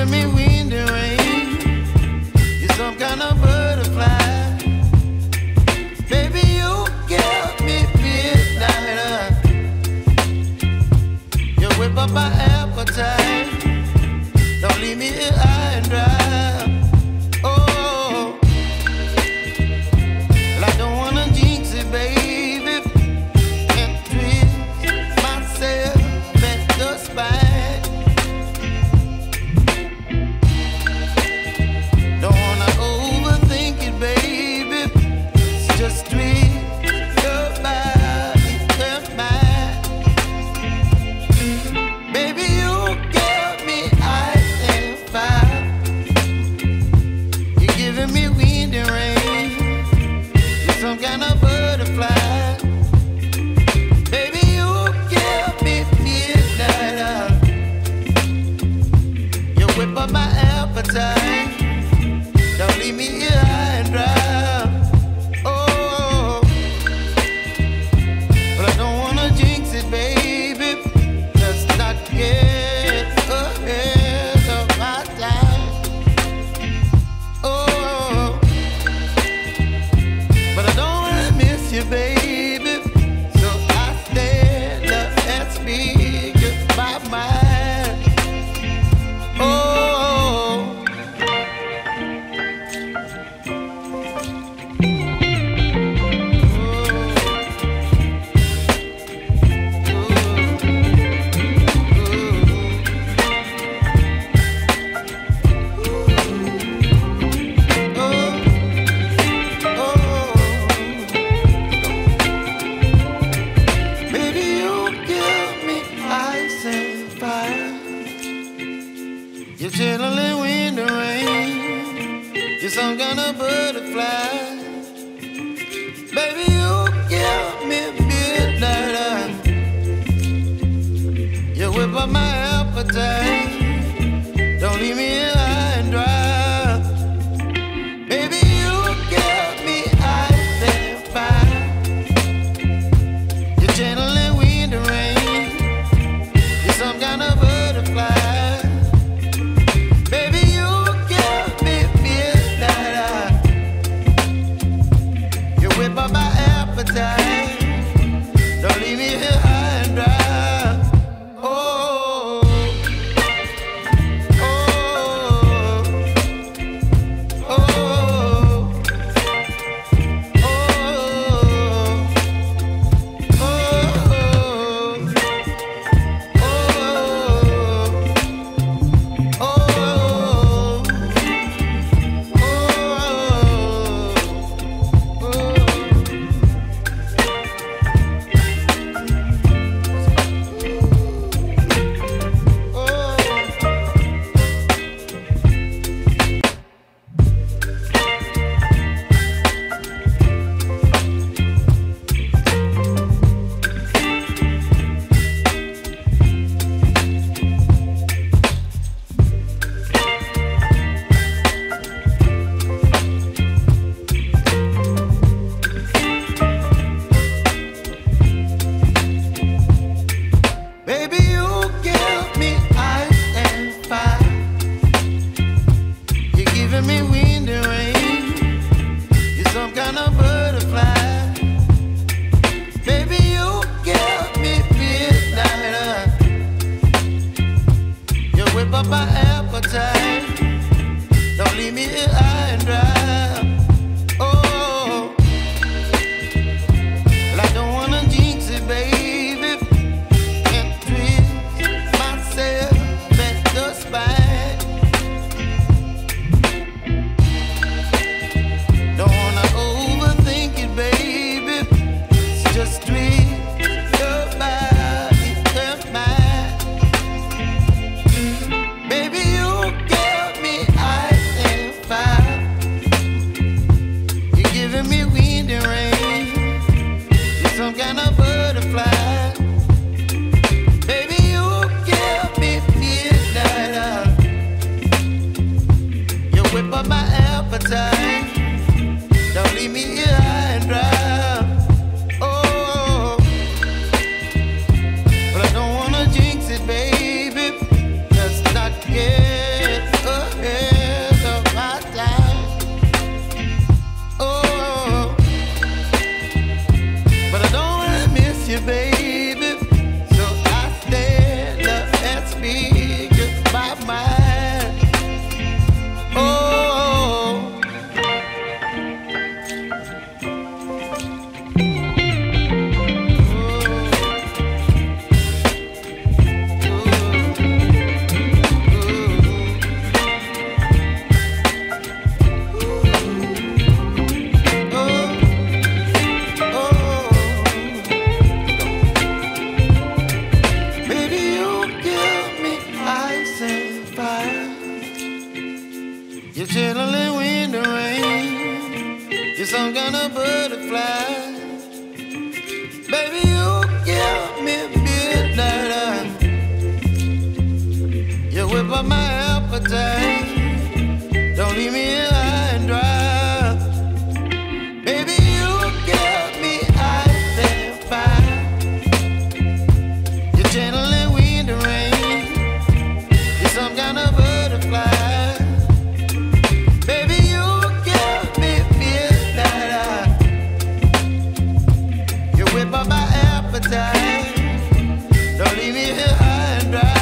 giving me wind and rain. You're some kind of butterfly. Baby, you give me midnight. You whip up my appetite. Don't leave me here high and dry. Oh, well, I don't wanna jinx it, baby, and twist myself at the spine. Don't wanna overthink it, baby. It's just twist your body and mine. Baby, you give me ice and fire. You're giving me wind and rain. You're some kind of butterfly. Baby, you give me midnight. You whip up my appetite. Don't leave me here high and dry. Oh, but I don't wanna jinx it, baby. Let's not get ahead of my time. Oh, but I don't wanna miss you, baby. So I stand up and speak my mind. Oh. Baby, you give me ice and fire. You're chilling wind and rain. You're some kind of butterfly. Baby, you give me midnight. You whip up my appetite. Don't leave me here high and dry. Baby, you give me ice and fire. You're channeling wind and rain. You're some kind of butterfly. Baby, you give me midnight. You whip up my appetite. Don't leave me here high and dry. Oh, oh, oh, oh, baby, you give me ice and fire. You're giving me wind and rain. You're some kind of butterfly. Baby, you give me midnight. You whip up my appetite. Don't leave me here high and dry. Oh, well, I don't wanna jinx it, baby, and twist myself at the spine. Don't wanna overthink it, baby. It's just twist your body and mine. Baby, you give me ice and fire. You're chilling wind and rain. You're some kind of butterfly. Baby, you give me midnight. You whip up my appetite. Don't leave me here high and dry. Baby, you give me ice and fire. You're channeling wind and rain. You're some kind of butterfly. Baby, you give me midnight. You whip up my appetite. Don't leave me here high and dry.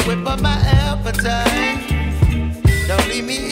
Whip up my appetite. Don't leave me